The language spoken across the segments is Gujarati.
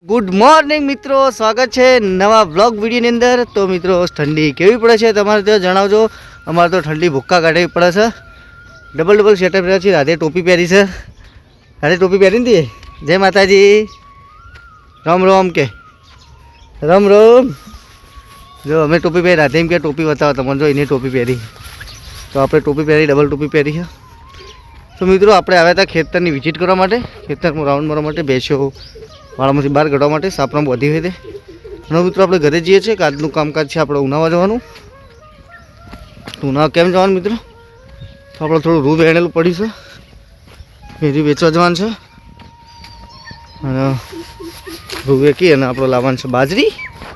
ગુડ મોર્નિંગ મિત્રો, સ્વાગત છે નવા વ્લોગ વિડીયોની અંદર। તો મિત્રો ઠંડી કેવી પડે છે તમારે ત્યાં જણાવજો। અમારે તો ઠંડી ભૂક્કા કાઢવી પડે છે। ડબલ સ્વેટર પહેર્યા છે, રાધે ટોપી પહેરી છે। રાધે ટોપી પહેરી હતી। જય માતાજી, રામ રામ કે રામ રામ। જો અમે ટોપી પહેરી, રાધે એમ કે ટોપી બતાવો તમને, જો એની ટોપી પહેરી તો આપણે ટોપી પહેરી, ડબલ ટોપી પહેરી છે। તો મિત્રો આપણે આવ્યા હતા ખેતરની વિઝિટ કરવા માટે, ખેતરમાં રાઉન્ડ મારવા માટે, બેસ્યો વાળામાંથી બહાર કાઢવા માટે, સાપરામ વધી હોય તે। અને મિત્રો આપણે ઘરે જઈએ છીએ કે આજનું કામકાજ છે આપણે ઉનાવા જવાનું। તો ઉનાવા કેમ જવાનું મિત્રો? તો આપણે થોડું રૂ વેણેલું પડ્યું છે, એ વેચવા જવાનું છે। અને રૂ વેચી અને આપણે લાવવાનું છે બાજરી।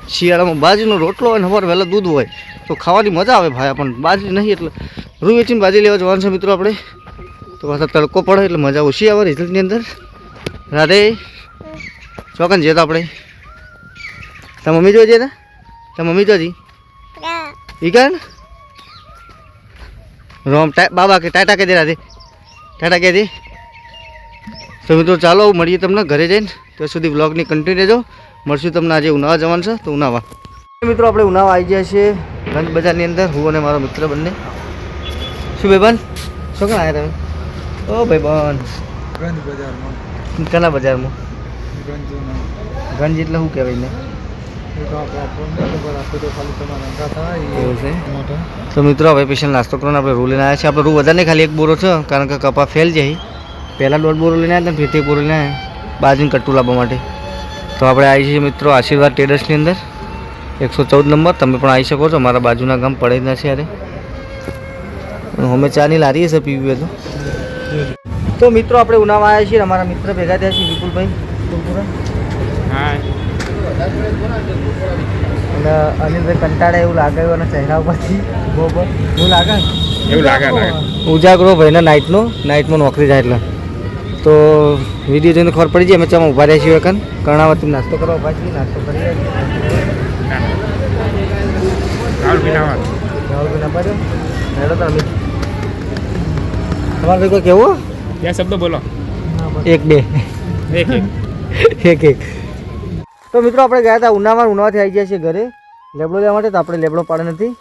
શિયાળામાં બાજરીનો રોટલો હોય ને સવારે વહેલા દૂધ હોય તો ખાવાની મજા આવે ભાઈ, પણ બાજરી નહીં એટલે રૂ વેચીને બાજરી લેવા જવાનું છે મિત્રો આપણે। તો પાછા તડકો પડે એટલે મજા ઓછી આવે રિઝલ્ટની અંદર। રાધે ચોકન જઈએ તો આપણે, તાર મમ્મી જોજે ને, તાર મમ્મી જોજી ઈ કર રોમ બાબા કે ટાટા કહી દે, રાધે ટાટા કહી દે। તો મિત્રો ચાલો મળીએ તમને ઘરે જઈને, ત્યાં સુધી વ્લોગની કન્ટિન્યુ રહેજો। મળશું તમને આજે ઉનાવા જવાનું છે તો ઉનાવા। મિત્રો આપણે ઉનાવા આવી ગયા છીએ ગંજ બજારની અંદર, હું અને મારો મિત્ર બંને। શું ભાઈબંધ, શું કાં આવ્યા તમે? ઓ ભાઈબંધ ગંજ બજારમાં, કના બજારમાં? ગંજ એટલે શું કહેવાય ને? એવું છે। તો મિત્રો હવે સ્પેશિયલ નાસ્તો કરવાનો આપણે રૂ લઈને આવ્યા છીએ। આપણે રૂ વધારે નહીં, ખાલી એક બોરો છે, કારણ કે કપા ફેલ જાય। પહેલાં 1.5 બોરો લઈને આવ્યા હતા, ફેરથી 1 બોરો લઈને આવ્યા બાજરીને કટ્ટું લાવવા માટે। તો આપણે આવી છીએ મિત્રો આશીર્વાદ ટ્રેડર્સની અંદર, 114 નંબર। તમે પણ આવી શકો છો, મારા બાજુના ગામ પડે જ નથી યારે। અમે ચાની લારી છે પીવી તો। તો મિત્રો આપણે ઉનાવા આવ્યા છીએ, અમારા મિત્ર ભેગા થયા છીએ, વિપુલભાઈ ફૂલપુરા અને અનિલભાઈ કંટાળે એવું લાગે અને ચહેરા ઉપરથી બહુ એવું લાગે, ઉજાગરો ભાઈને નાઇટમાં નોકરી જાય એટલે। તો વિડીયો જોઈને ખબર પડી જાય અમે ચમ ઊભા રહ્યા છીએ કાન કર્ણાવતી નાસ્તો કરવા ઊભા છીએ। નાસ્તો કરીએ હેડો તમે તમારે ભાઈ કોઈ કેવું क्या शब्द बोलो? 1 2 એક તો મિત્રો આપણે ગયા હતા ઉનાવાથી આવી ગયા છીએ ઘરે લેબડો લેવા માટે। તો આપણે લેબડો પાડે નથી,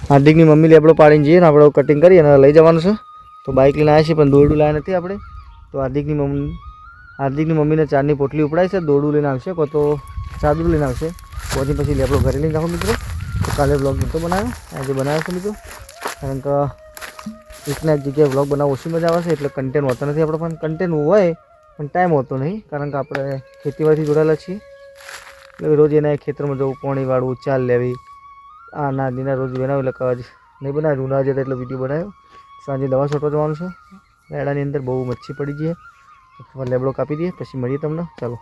હાર્દિકની મમ્મી લેબડો પાડીને જઈએ ને આપણે કટિંગ કરી અને લઈ જવાનું છે। તો બાઇક લઈને આવ્યા છીએ પણ દોરડું લાવ્યા નથી આપણે। તો હાર્દિકની મમ્મીને ચારની પોટલી ઉપડાય છે, દોરડું લઈને આવશે કો તો ચાદરું લઈને આવશે, પછી લેબડો ઘરે લઈને જાઓ મિત્રો। તો કાલે બ્લોગ નહોતો બનાવ્યો, આજે બનાવ્યો છે મિત્રો, કારણ કે એકના એક જગ્યાએ બ્લોગ બનાવવા ઓછી મજા આવે છે એટલે કન્ટેન્ટ હોતો નથી આપણે, પણ કન્ટેન્ટ હોય પણ ટાઈમ હોતો નહીં, કારણ કે આપણે ખેતીવાડીથી જોડાયેલા છીએ એટલે રોજ એના ખેતરમાં જવું, પાણી વાળવું, ચાલ લેવી, આ નાદીના રોજ બનાવ્યું એટલે કદાચ નહીં બનાવ્યું, ઉના જતા એટલે વિડીયો બનાવ્યો। સાંજે દવા છોટવા જવાનું છે, મેળાની અંદર બહુ મચ્છી પડી જઈએ, લેબડો કાપી દઈએ પછી મળીએ તમને, ચાલો।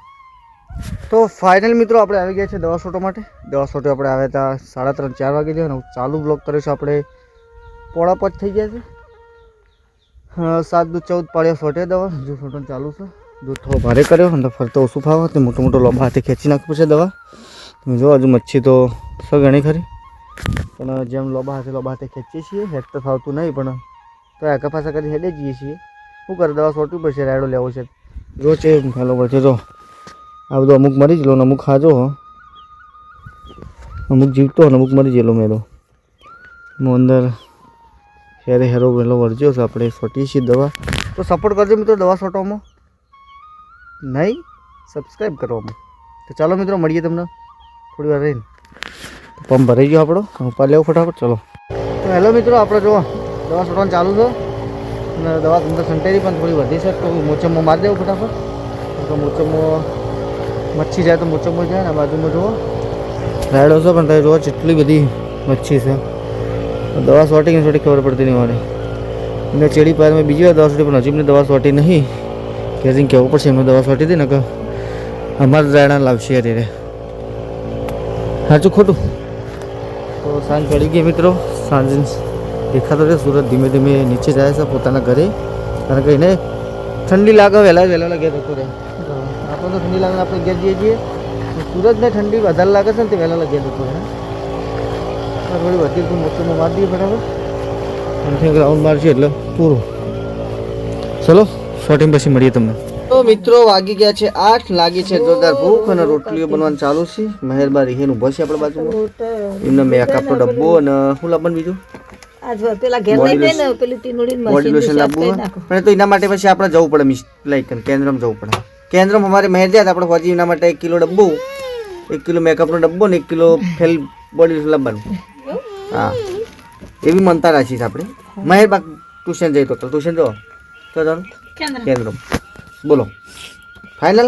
તો ફાઇનલ મિત્રો આપણે આવી ગયા છે દવા છોટવા માટે। દવા છોટવા આપણે આવ્યા હતા 3:30 4 વાગે છે અને ચાલુ બ્લોગ કરીશું આપણે 4:45 થઈ ગયા છે। 7 દૂધ 14 પાડ્યા છોટે દવા, જો છોટવાનું ચાલુ છે। દૂધ થોડો ભારે કર્યો અને ફરતો ઓછું ફાવે તે મોટો લોબા હાથે ખેંચી નાખવું છે દવા। તમે જો હજુ મચ્છી તો ઘણી ખરી, પણ જેમ લોબા હાથે ખેંચીએ છીએ હેડ તો ફાવતું નહીં, પણ તો આગા પાછા કરી હેડે જઈએ છીએ। શું કરે, દવા છોટવી પડશે, રાયડો લેવો છે રોજ એ ફેલો પડશે। જો આ બધું અમુક મરી ગયેલો ને અમુક ખાજો, અમુક જીવતો ને અમુક મરી ગયેલો મેલો અંદર હેરો વહેલો વળજો છે। આપણે છોટીએ છીએ દવા, તો સપોર્ટ કરજો મિત્રો દવા છોટવામાં, નહીં સબસ્ક્રાઈબ કરવામાં। તો ચાલો મિત્રો મળીએ તમને થોડી વાર રહીને। પંપ ભરાઈ ગયો આપણો, ઉપર લેવો ફટાફટ, ચલો। તો હેલો મિત્રો, આપણે જો દવા છોટવાનું ચાલુ છે અને દવા તમને સંટેરી પણ થોડી વધી છે, તો મોચમમાં મારી દેવું ફટાફટ, તો મોચમમાં મચ્છી જાય તો મોચમમાં જાય ને બાજુમાં જુઓ રાયડો છે, પણ તમે જુઓ જેટલી બધી મચ્છી છે। દવા સોટી ખબર પડતી નહીં મારે, એમને ચેડી પાસે મેં બીજી વાર દવા સોટી પણ હજી એમને દવા સોટી નહીં, કે હજી કહેવું પડશે એમને દવા સોટી હતી ને કે અમારા રાયડા લાવશે અત્યારે, સાચું ખોટું? તો સાંજ પડી ગઈ મિત્રો, સાંજ દેખાતો રહે સુરત ધીમે ધીમે નીચે જાય છે પોતાના ઘરે, કારણ કે એને ઠંડી લાગે, વહેલા ઘેર જતો રહે। આપણે તો ઠંડી લાગે આપણે ઘેર જઈએ છીએ, સુરતને ઠંડી વધારે લાગે છે ને તે વહેલા ઘેર જતો રહે। થોડી વધી મોટરમાં મારી દઈએ બરાબર, અને રાઉન્ડ મારશે એટલે પૂરું। ચલો શોર્ટિંગ પછી મળીએ તમને। તો મિત્રો વાગી ગયા છે 8, લાગી છે જોરદાર ભૂખ અને રોટલીઓ બનવાનું ચાલુ છે. મહેરબાન રીહેન ઊભો છે આપણા બાજુમાં. એમને મેકઅપનો ડબ્બો અને શું લાવવાનું બીજું બોડી લોશન લાવવું પણ તો એના માટે પછી આપણે જવું પડે કેન્દ્રમાં જવું પડે. કેન્દ્રમાં અમારે મહેર જાય તો આપણે હોજી એના માટે 1 કિલો ડબ્બો, 1 કિલો મેકઅપનો ડબ્બો ને 1 કિલો ફેલ બોડી લોશન લાવવાનું. હા એવી મનતા રાખી છે આપણે. મહેર બા ટ્યુશન જઈ તો ટ્યુશન જો તો ચાલો કેન્દ્રમાં બોલો ફાઇનલ.